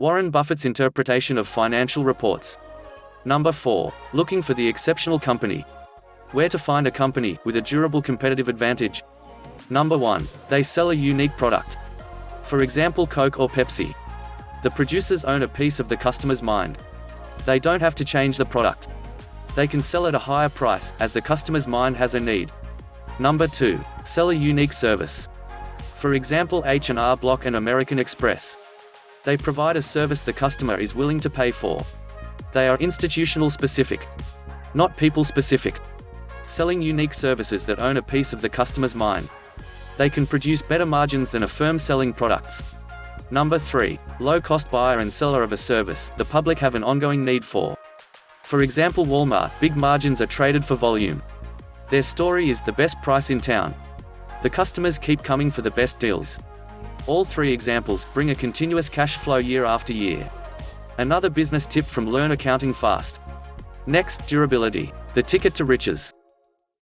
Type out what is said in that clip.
Warren Buffett's interpretation of financial reports. Number 4. Looking for the exceptional company. Where to find a company with a durable competitive advantage? Number 1. They sell a unique product. For example, Coke or Pepsi. The producers own a piece of the customer's mind. They don't have to change the product. They can sell at a higher price, as the customer's mind has a need. Number 2. Sell a unique service. For example, H&R Block and American Express. They provide a service the customer is willing to pay for. They are institutional specific, not people specific. Selling unique services that own a piece of the customer's mind. They can produce better margins than a firm selling products. Number 3. Low-cost buyer and seller of a service the public have an ongoing need for. For example, Walmart, big margins are traded for volume. Their story is the best price in town. The customers keep coming for the best deals. All 3 examples bring a continuous cash flow year after year. Another business tip from Learn Accounting Fast. Next, durability, the ticket to riches.